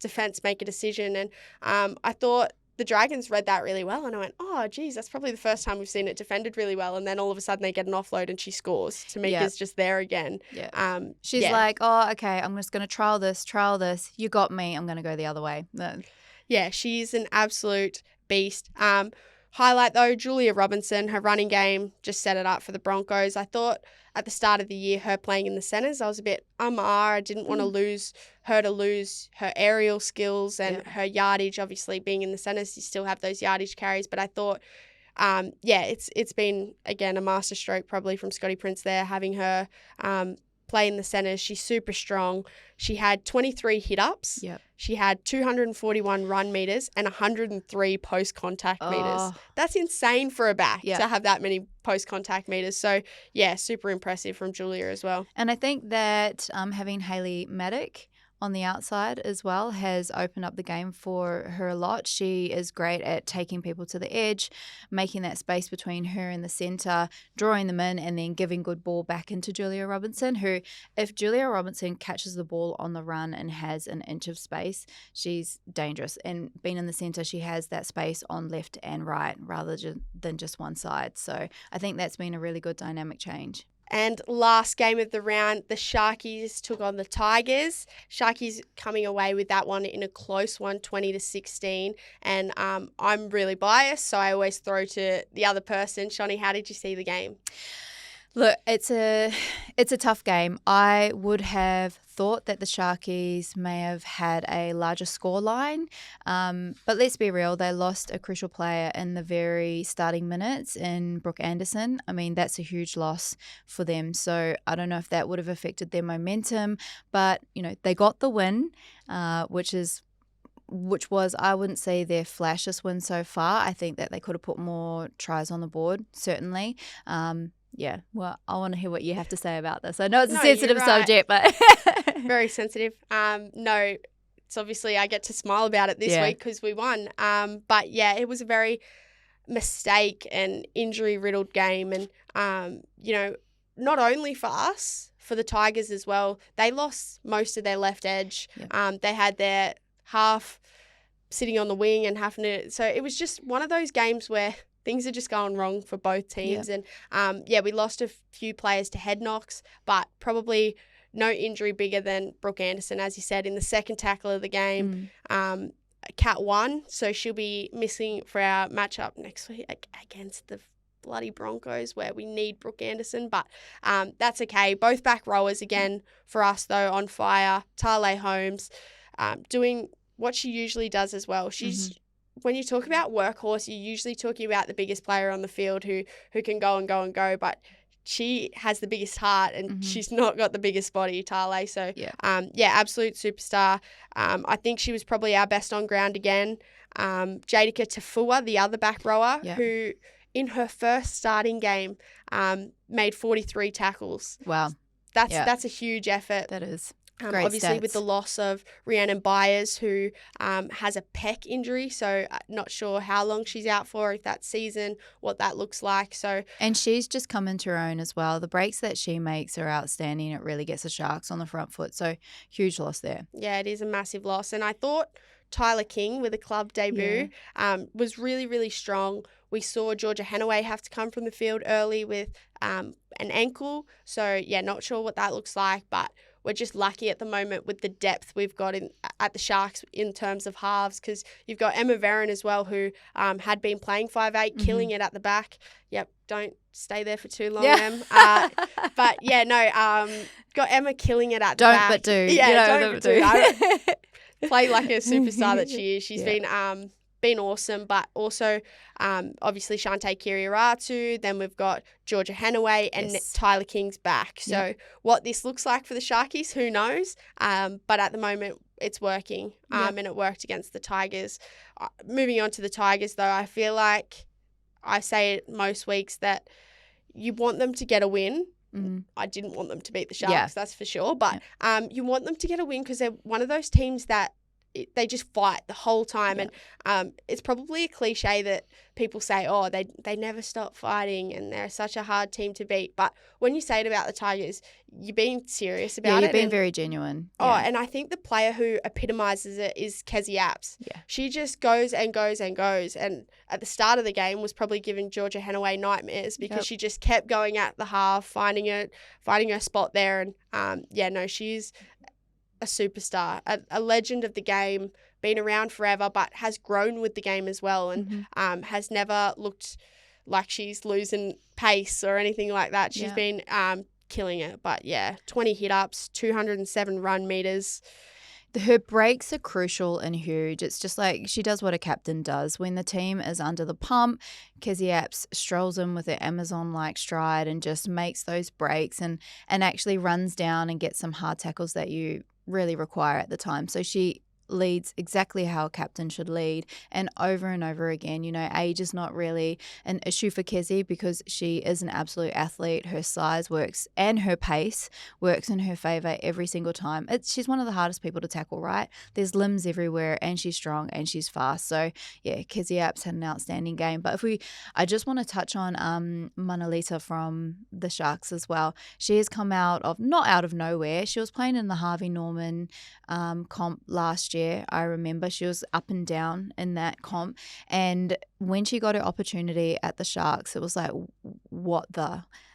Speaker 1: defence make a decision. And I thought the Dragons read that really well, and I went, oh, geez, that's probably the first time we've seen it defended really well. And then all of a sudden they get an offload and she scores. Tamika's just there again. Yeah.
Speaker 2: She's like, oh, okay, I'm just going to trial this. You got me. I'm going to go the other way.
Speaker 1: Yeah, she's an absolute beast. Highlight, though, Julia Robinson, her running game just set it up for the Broncos. I thought at the start of the year, her playing in the centres, I was a bit I didn't want to lose her aerial skills and her yardage. Obviously, being in the centres, you still have those yardage carries. But I thought, it's been, again, a masterstroke probably from Scotty Prince there, having her play in the centres. She's super strong. She had 23 hit-ups. Yep. She had 241 run metres and 103 post-contact metres. That's insane for a back to have that many post-contact metres. So, yeah, super impressive from Julia as well.
Speaker 2: And I think that having Hayley Maddock on the outside as well has opened up the game for her a lot. She is great at taking people to the edge, making that space between her and the centre, drawing them in, and then giving good ball back into Julia Robinson, who, if Julia Robinson catches the ball on the run and has an inch of space, she's dangerous. And being in the centre, she has that space on left and right rather than just one side. So I think that's been a really good dynamic change.
Speaker 1: And last game of the round, the Sharkies took on the Tigers. Sharkies coming away with that one in a close one, 20-16. And I'm really biased, so I always throw to the other person. Shoni, how did you see the game?
Speaker 2: Look, it's a tough game. I would have thought that the Sharkies may have had a larger scoreline, but let's be real, they lost a crucial player in the very starting minutes in Brooke Anderson. I mean, that's a huge loss for them. So I don't know if that would have affected their momentum, but, you know, they got the win, which was, I wouldn't say, their flashiest win so far. I think that they could have put more tries on the board, certainly. Yeah, well, I want to hear what you have to say about this. I know it's a sensitive subject, but...
Speaker 1: Very sensitive. No, it's obviously I get to smile about it this week because we won. But, yeah, it was a very mistake and injury-riddled game. And, not only for us, for the Tigers as well, they lost most of their left edge. Yep. They had their half sitting on the wing and having to. So it was just one of those games where things are just going wrong for both teams.
Speaker 2: Yep.
Speaker 1: And we lost a few players to head knocks, but probably no injury bigger than Brooke Anderson, as you said, in the second tackle of the game. Cat won, so she'll be missing for our matchup next week against the bloody Broncos, where we need Brooke Anderson, but that's okay. Both back rowers again for us, though, on fire. Tale Holmes doing what she usually does as well. She's when you talk about workhorse, you're usually talking about the biggest player on the field who can go and go and go, but she has the biggest heart and she's not got the biggest body, Tale. So, absolute superstar. I think she was probably our best on ground again. Jada Taylor, the other back rower, who in her first starting game made 43 tackles.
Speaker 2: Wow.
Speaker 1: That's a huge effort.
Speaker 2: That is.
Speaker 1: Obviously
Speaker 2: stats.
Speaker 1: with the loss of Rhiannon Byers, who has a pec injury, so not sure how long she's out for, if that season, what that looks like.
Speaker 2: And she's just come into her own as well. The breaks that she makes are outstanding. It really gets the Sharks on the front foot, so huge loss there.
Speaker 1: Yeah, it is a massive loss. And I thought Tyler King with a club debut was really, really strong. We saw Georgia Hannaway have to come from the field early with an ankle, so not sure what that looks like, but we're just lucky at the moment with the depth we've got at the Sharks in terms of halves, because you've got Emma Veron as well, who had been playing 5'8", killing it at the back. Yep, don't stay there for too long, Em. But got Emma killing it at the back.
Speaker 2: Don't but do.
Speaker 1: Yeah, don't but do. Play like a superstar that she is. She's been awesome, but also obviously Shante Kiriaratu. Then we've got Georgia Hannaway and Tyler King's back. So what this looks like for the Sharkies, who knows? But at the moment, it's working, and it worked against the Tigers. Moving on to the Tigers, though, I feel like I say it most weeks that you want them to get a win. I didn't want them to beat the Sharks, that's for sure. But you want them to get a win because they're one of those teams that they just fight the whole time. And it's probably a cliche that people say, oh, they never stop fighting and they're such a hard team to beat. But when you say it about the Tigers, you're being serious about it.
Speaker 2: Yeah, you're being very genuine.
Speaker 1: Oh, and I think the player who epitomises it is Kezzy Apps.
Speaker 2: Yeah. She
Speaker 1: just goes and goes and goes. And at the start of the game was probably giving Georgia Hannaway nightmares because she just kept going at the half, finding her spot there. And she's a superstar, a legend of the game, been around forever, but has grown with the game as well, and has never looked like she's losing pace or anything like that. She's been killing it. But 20 hit-ups, 207 run meters.
Speaker 2: Her breaks are crucial and huge. It's just like she does what a captain does. When the team is under the pump, Kezzy Apps strolls in with her Amazon-like stride and just makes those breaks and actually runs down and gets some hard tackles that you really require at the time. So she leads exactly how a captain should lead, and over again. Age is not really an issue for Kezzy because she is an absolute athlete. Her size works and her pace works in her favour every single time. She's one of the hardest people to tackle, right? There's limbs everywhere and she's strong and she's fast. So Kezzy Apps had an outstanding game. But I just want to touch on Manolita from the Sharks as well. She has come not out of nowhere. She was playing in the Harvey Norman comp last year. I remember she was up and down in that comp, and when she got her opportunity at the Sharks, it was like, what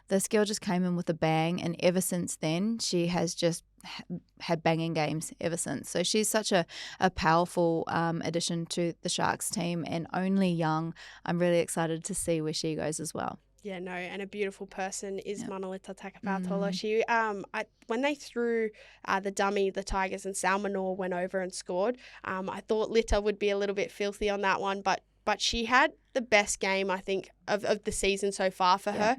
Speaker 2: this girl just came in with a bang, and ever since then she has just had banging games ever since. So she's such a powerful addition to the Sharks team, and only young. I'm really excited to see where she goes as well.
Speaker 1: Yeah, no, and a beautiful person is Manolita Takapatola. She, when they threw the dummy, the Tigers, and Salmanor went over and scored, I thought Lita would be a little bit filthy on that one, but she had the best game, I think, of the season so far for her.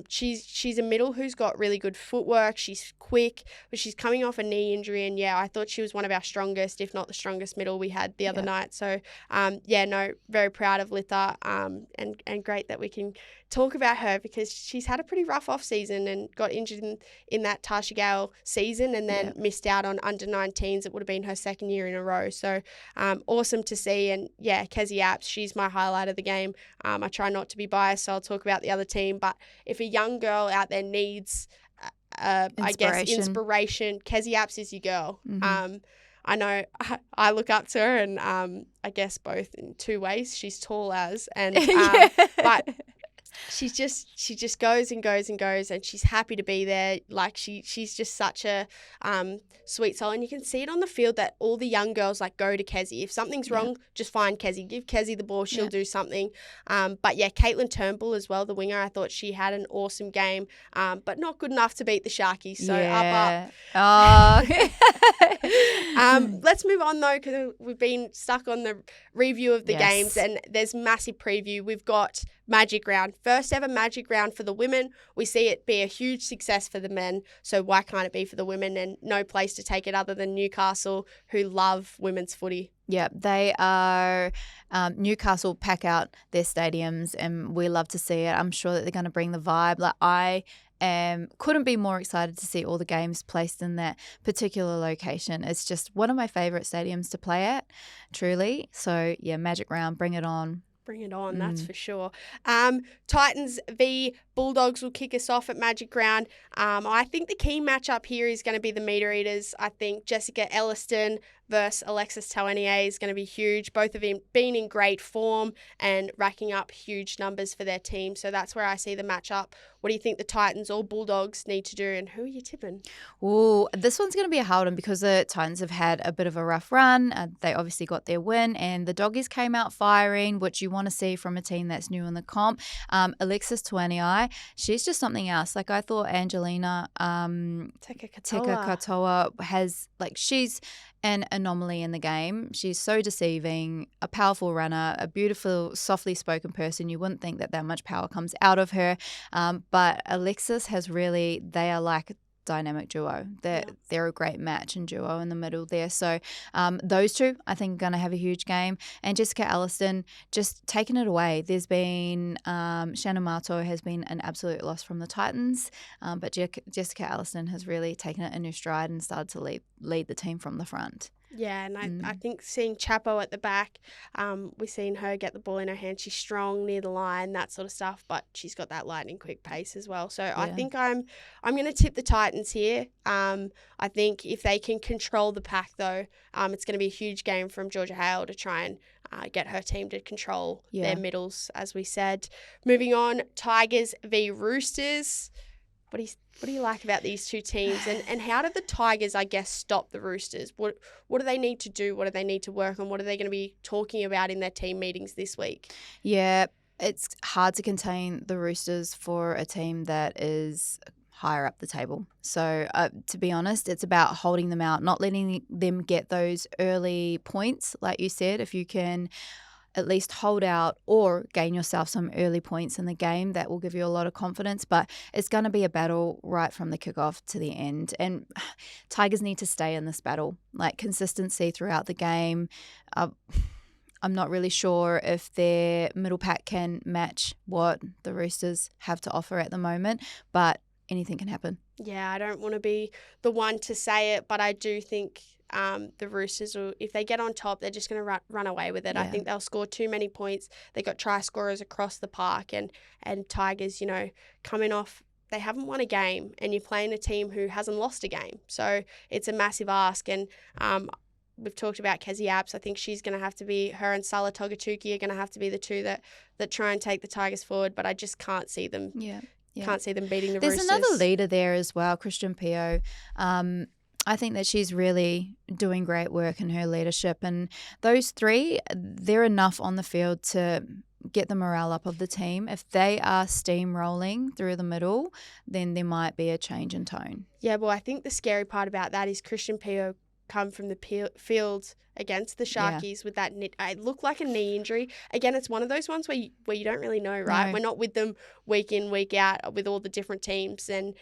Speaker 1: She's a middle who's got really good footwork. She's quick, but she's coming off a knee injury. And I thought she was one of our strongest, if not the strongest middle we had the other night. So, very proud of Lita, and great that we can talk about her because she's had a pretty rough off season and got injured in that Tasha Gale season and then missed out on under-19s. It would have been her second year in a row. So, awesome to see. And Kezzy Apps, she's my highlight of the game. I try not to be biased, so I'll talk about the other team. But if a young girl out there needs, inspiration, Kezzy Apps is your girl. I know I look up to her, and I guess both in two ways. She's tall as, and but she just goes and goes and goes, and she's happy to be there. Like she's just such a sweet soul, and you can see it on the field that all the young girls like go to Kezzy. If something's wrong, just find Kezzy, give Kezzy the ball, she'll do something. But yeah, Caitlin Turnbull as well, the winger. I thought she had an awesome game, but not good enough to beat the Sharkies. So up.
Speaker 2: Oh.
Speaker 1: Let's move on though, because we've been stuck on the review of the games, and there's massive preview. We've got Magic Round, first ever Magic Round for the women. We see it be a huge success for the men, so why can't it be for the women? And no place to take it other than Newcastle, who love women's footy.
Speaker 2: Yeah, they are. Newcastle pack out their stadiums, and we love to see it. I'm sure that they're going to bring the vibe. Like I couldn't be more excited to see all the games placed in that particular location. It's just one of my favourite stadiums to play at, truly. So yeah, Magic Round, bring it on.
Speaker 1: Bring it on, that's for sure. Titans v Bulldogs will kick us off at Magic Round. I think the key matchup here is going to be the meter eaters. I think Jessica Elliston versus Alexis Tavernier is going to be huge. Both of them being in great form and racking up huge numbers for their team. So that's where I see the matchup. What do you think the Titans or Bulldogs need to do, and who are you tipping?
Speaker 2: Oh, this one's going to be a hard one because the Titans have had a bit of a rough run. They obviously got their win, and the Doggies came out firing, which you want to see from a team that's new in the comp. Alexis Tavernier, she's just something else. Like I thought Angelina
Speaker 1: Teka
Speaker 2: Katoa has, like, she's an anomaly in the game. She's so deceiving, a powerful runner, a beautiful, softly spoken person. You wouldn't think that much power comes out of her. But Alexis has really, they are like a dynamic duo. They're a great match and duo in the middle there. So those two, I think, are going to have a huge game. And Jessica Elliston just taking it away. There's been Shannon Marto has been an absolute loss from the Titans, but Jessica Elliston has really taken it in her stride and started to lead the team from the front.
Speaker 1: Yeah, and I think seeing Chapo at the back, we've seen her get the ball in her hand. She's strong near the line, that sort of stuff, but she's got that lightning quick pace as well. So I think I'm going to tip the Titans here. I think if they can control the pack, though, it's going to be a huge game from Georgia Hale to try and get her team to control their middles, as we said. Moving on, Tigers v Roosters. What do you like about these two teams, and how do the Tigers, I guess, stop the Roosters? What do they need to do? What do they need to work on? What are they going to be talking about in their team meetings this week?
Speaker 2: Yeah, it's hard to contain the Roosters for a team that is higher up the table. So to be honest, it's about holding them out, not letting them get those early points. Like you said, if you can at least hold out or gain yourself some early points in the game, that will give you a lot of confidence. But it's going to be a battle right from the kickoff to the end. And Tigers need to stay in this battle, like consistency throughout the game. I'm not really sure if their middle pack can match what the Roosters have to offer at the moment, but anything can happen.
Speaker 1: Yeah, I don't want to be the one to say it, but I do think the Roosters, if they get on top, they're just going to run away with it. Yeah. I think they'll score too many points. They got try scorers across the park, and Tigers, coming off, they haven't won a game, and you're playing a team who hasn't lost a game. So it's a massive ask, and we've talked about Kezzy Apps. I think she's going to have to be, her and Sala Togatuki are going to have to be the two that try and take the Tigers forward, but I just can't see them. Yeah. Can't see them beating the Roosters.
Speaker 2: There's another leader there as well, Christian Pio. I think that she's really doing great work in her leadership. And those three, they're enough on the field to get the morale up of the team. If they are steamrolling through the middle, then there might be a change in tone.
Speaker 1: Yeah, well, I think the scary part about that is Christian Pio come from the field against the Sharkies with that it looked like a knee injury. Again, it's one of those ones where you don't really know, right? No. We're not with them week in, week out with all the different teams, and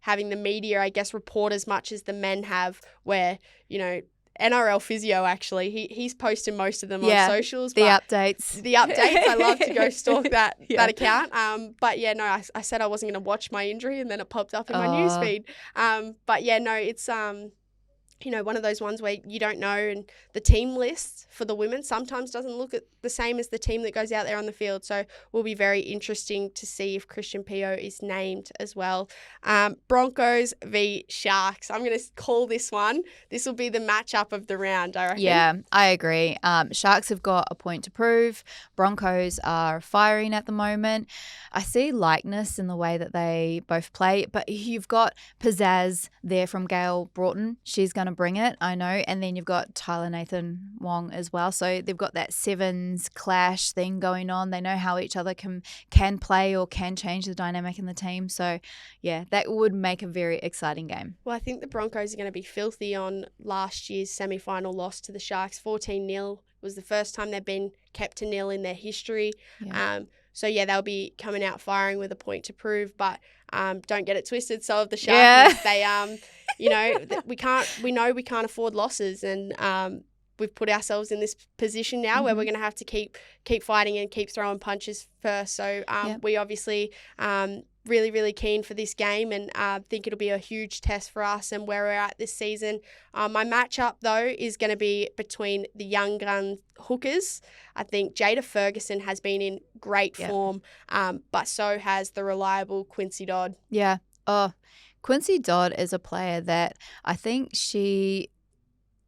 Speaker 1: having the media, I guess, report as much as the men have, where, NRL Physio, actually, he's posting most of them on socials.
Speaker 2: The updates.
Speaker 1: I love to go stalk that account. But yeah, no, I said I wasn't going to watch my injury, and then it popped up in my newsfeed. But yeah, no, it's one of those ones where you don't know, and the team list for the women sometimes doesn't look the same as the team that goes out there on the field. So will be very interesting to see if Christian Pio is named as well. Broncos v Sharks. I'm going to call this one. This will be the matchup of the round, I reckon.
Speaker 2: Yeah, I agree. Sharks have got a point to prove. Broncos are firing at the moment. I see likeness in the way that they both play, but you've got pizzazz there from Gail Broughton. She's going to bring it, I know. And then you've got Tyler Nathan Wong as well. So they've got that sevens clash thing going on. They know how each other can play or can change the dynamic in the team. So, yeah, that would make a very exciting game.
Speaker 1: Well, I think the Broncos are going to be filthy on last year's semi-final loss to the Sharks. 14-0 was the first time they've been kept to nil in their history.
Speaker 2: Yeah.
Speaker 1: So, yeah, they'll be coming out firing with a point to prove, but don't get it twisted. So of the Sharks, they, we know we can't afford losses, and we've put ourselves in this position now where we're going to have to keep fighting and keep throwing punches first. So we obviously really, really keen for this game, and think it'll be a huge test for us and where we're at this season. My matchup, though, is going to be between the young gun hookers. I think Jada Ferguson has been in great form, but so has the reliable Quincy Dodd.
Speaker 2: Yeah. Oh, Quincy Dodd is a player that I think she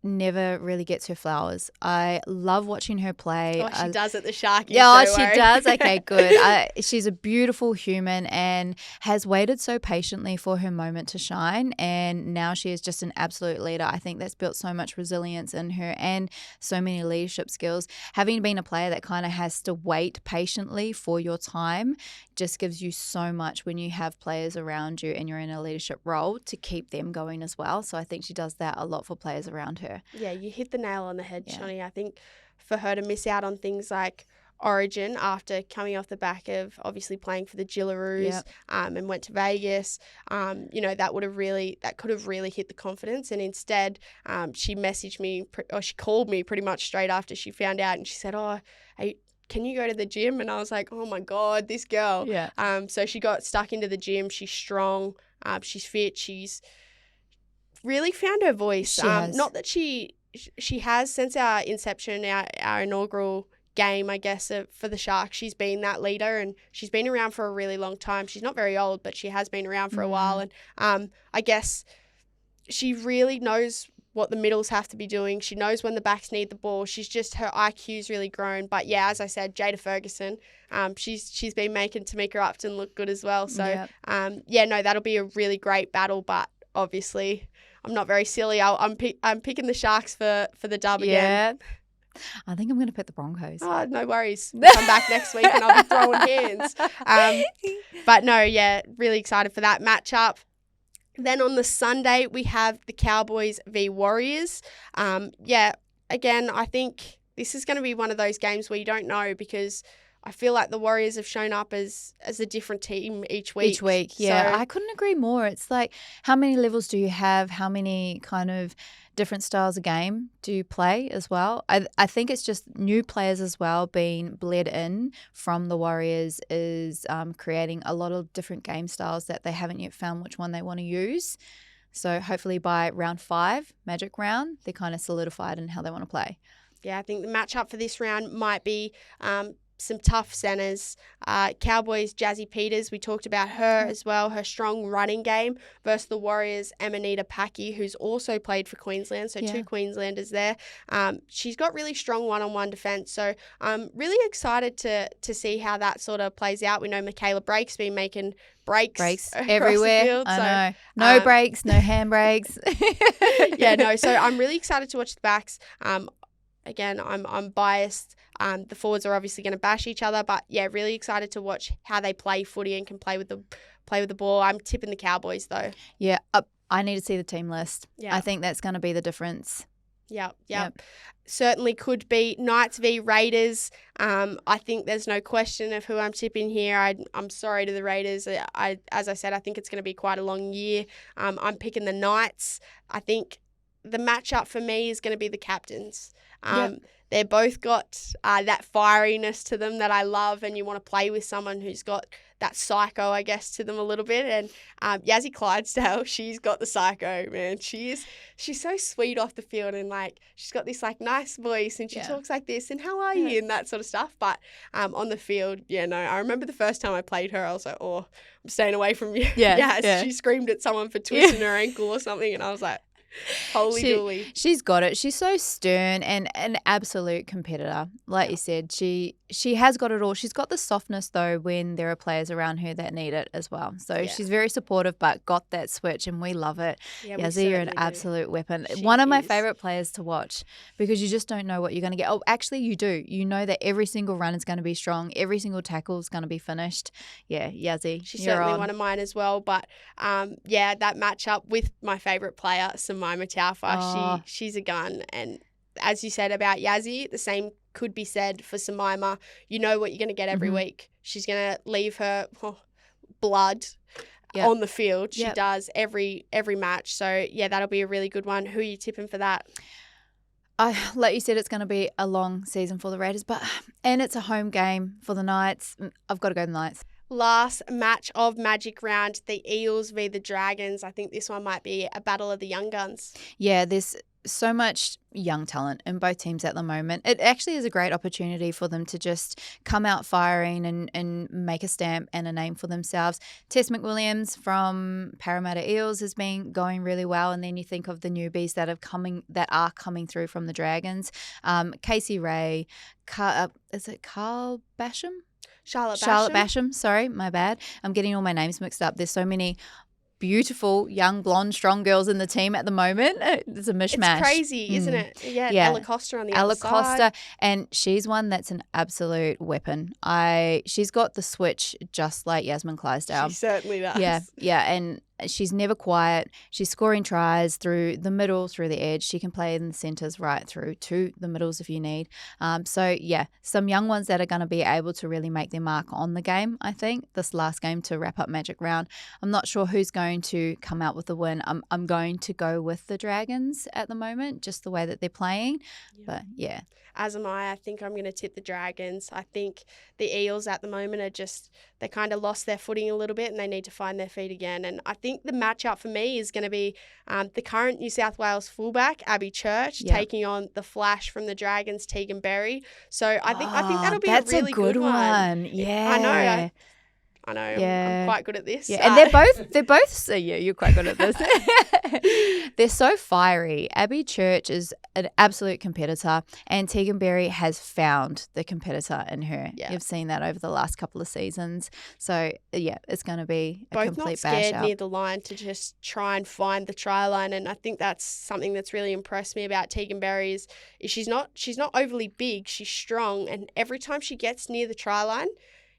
Speaker 2: never really gets her flowers. I love watching her play.
Speaker 1: Oh, she does at the Sharkies.
Speaker 2: Yeah, she does. Okay, good. She's a beautiful human and has waited so patiently for her moment to shine, and now she is just an absolute leader. I think that's built so much resilience in her and so many leadership skills. Having been a player that kind of has to wait patiently for your time just gives you so much when you have players around you and you're in a leadership role to keep them going as well. So I think she does that a lot for players around her.
Speaker 1: Yeah, you hit the nail on the head, Shani. I think for her to miss out on things like Origin after coming off the back of obviously playing for the Gillaroos and went to Vegas, that could have really hit the confidence. And instead, she messaged me or she called me pretty much straight after she found out, and she said, hey, can you go to the gym? And I was like, oh my God, this girl.
Speaker 2: Yeah.
Speaker 1: So she got stuck into the gym. She's strong. She's fit. She's really found her voice. Not that she has since our inception, our inaugural game, I guess, for the Sharks. She's been that leader, and she's been around for a really long time. She's not very old, but she has been around for a while. And I guess she really knows what the middles have to be doing. She knows when the backs need the ball. Her IQ's really grown. But yeah, as I said, Jada Ferguson, she's been making Tamika Upton look good as well. So that'll be a really great battle. But obviously, I'm not very silly. I'm picking the Sharks for the dub again.
Speaker 2: I think I'm going to pick the Broncos.
Speaker 1: Oh, no worries. We'll come back next week and I'll be throwing hands. But no, really excited for that matchup. Then on the Sunday, we have the Cowboys v Warriors. Again, I think this is going to be one of those games where you don't know, because I feel like the Warriors have shown up as a different team each week.
Speaker 2: Yeah. I couldn't agree more. It's like, how many levels do you have? How many kind of different styles of game do you play as well? I think it's just new players as well being bled in from the Warriors is creating a lot of different game styles that they haven't yet found which one they want to use. So hopefully by round 5, Magic Round, they're kind of solidified in how they want to play.
Speaker 1: Yeah, I think the matchup for this round might be some tough centres. Cowboys, Jazzy Peters, we talked about her as well, her strong running game versus the Warriors, Amanita Paki, who's also played for Queensland, so 2 Queenslanders there. She's got really strong one-on-one defence, so I'm really excited to see how that sort of plays out. We know Michaela Brake's been making breaks
Speaker 2: everywhere.
Speaker 1: The field,
Speaker 2: I know. No breaks, no handbrakes.
Speaker 1: So I'm really excited to watch the backs. Again, I'm biased. The forwards are obviously going to bash each other, but really excited to watch how they play footy and can play with the ball. I'm tipping the Cowboys though.
Speaker 2: Yeah, I need to see the team list.
Speaker 1: Yeah,
Speaker 2: I think that's going to be the difference.
Speaker 1: Yep. Certainly could be Knights v Raiders. I think there's no question of who I'm tipping here. I'm sorry to the Raiders. As I said, I think it's going to be quite a long year. I'm picking the Knights. I think the matchup for me is going to be the captains. They're both got that fieriness to them that I love, and you want to play with someone who's got that psycho, I guess, to them a little bit. And Yazzie Clydesdale, she's got the psycho, man. She's so sweet off the field, and like she's got this like nice voice, and she talks like this, and how are you, and that sort of stuff. But on the field, I remember the first time I played her, I was like, oh, I'm staying away from you. Yeah. She screamed at someone for twisting her ankle or something, and I was like, holy dooly.
Speaker 2: She's got it. She's so stern and an absolute competitor. Like you said, she has got it all. She's got the softness, though, when there are players around her that need it as well. So she's very supportive, but got that switch, and we love it. Yeah, Yazzie, you're an absolute weapon. One of my favourite players to watch, because you just don't know what you're going to get. Oh, actually, you do. You know that every single run is going to be strong. Every single tackle is going to be finished. Yeah, Yazzie,
Speaker 1: she's certainly one of mine as well. But, that matchup with my favourite player, Samaima Taufa, she's a gun. And as you said about Yazzie, the same could be said for Samaima. You know what you're going to get every week. She's going to leave her blood on the field. She does every match. So, that'll be a really good one. Who are you tipping for that?
Speaker 2: Like you said, it's going to be a long season for the Raiders, and it's a home game for the Knights. I've got to go the Knights.
Speaker 1: Last match of Magic Round, the Eels v the Dragons. I think this one might be a battle of the young guns.
Speaker 2: Yeah, there's so much young talent in both teams at the moment. It actually is a great opportunity for them to just come out firing and make a stamp and a name for themselves. Tess McWilliams from Parramatta Eels has been going really well, and then you think of the newbies that are coming through from the Dragons. Casey Ray, is it Carl Basham?
Speaker 1: Charlotte
Speaker 2: Basham, sorry, my bad. I'm getting all my names mixed up. There's so many beautiful, young, blonde, strong girls in the team at the moment. It's a mishmash.
Speaker 1: It's crazy, isn't it? Yeah. Ella Costa on the other side.
Speaker 2: Ella Costa, and she's one that's an absolute weapon. She's got the switch just like Yasmin Clydesdale.
Speaker 1: She certainly does.
Speaker 2: Yeah, and she's never quiet. She's scoring tries through the middle, through the edge. She can play in the centres right through to the middles if you need. Some young ones that are going to be able to really make their mark on the game, I think, this last game to wrap up Magic Round. I'm not sure who's going to come out with the win. I'm going to go with the Dragons at the moment, just the way that they're playing. Yeah. But, yeah.
Speaker 1: As am I. I think I'm going to tip the Dragons. I think the Eels at the moment they kind of lost their footing a little bit, and they need to find their feet again. And I think the matchup for me is going to be the current New South Wales fullback, Abby Church, taking on the Flash from the Dragons, Tegan Berry. So I think that'll be a really good one.
Speaker 2: Yeah.
Speaker 1: I know. I'm quite good at this.
Speaker 2: Yeah, and they're both. So you're quite good at this. They're so fiery. Abby Church is an absolute competitor, and Tegan Berry has found the competitor in her. Yeah. You've seen that over the last couple of seasons. So it's going to be a complete bash out. Both not scared
Speaker 1: near the line to just try and find the try line, and I think that's something that's really impressed me about Tegan Berry is she's not overly big. She's strong, and every time she gets near the try line,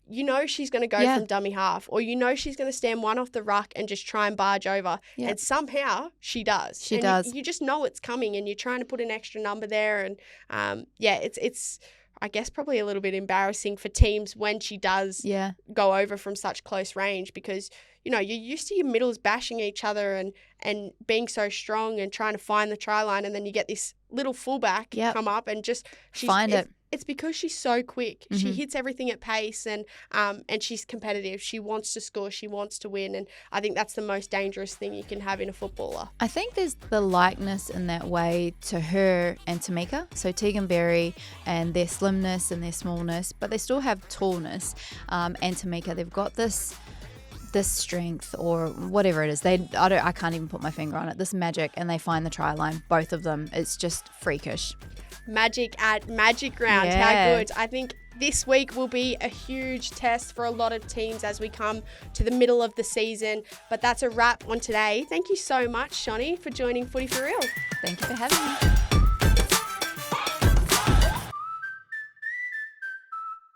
Speaker 1: you know she's going to go from dummy half, or you know she's going to stand one off the ruck and just try and barge over. Yep. And somehow she does.
Speaker 2: She does.
Speaker 1: You just know it's coming, and you're trying to put an extra number there. And, it's I guess probably a little bit embarrassing for teams when she does go over from such close range, because, you're used to your middles bashing each other and being so strong and trying to find the try line, and then you get this little fullback come up and just
Speaker 2: find it.
Speaker 1: It's because she's so quick. Mm-hmm. She hits everything at pace, and she's competitive. She wants to score. She wants to win. And I think that's the most dangerous thing you can have in a footballer.
Speaker 2: I think there's the likeness in that way to her and Tamika. So Tegan Berry and their slimness and their smallness, but they still have tallness. And Tamika, they've got this strength or whatever it is. I can't even put my finger on it. This magic, and they find the try line. Both of them. It's just freakish.
Speaker 1: Magic at Magic Round. How good. I think this week will be a huge test for a lot of teams as we come to the middle of the season. But that's a wrap on today. Thank you so much, Shoni, for joining Footy For Real.
Speaker 2: Thank you for having me.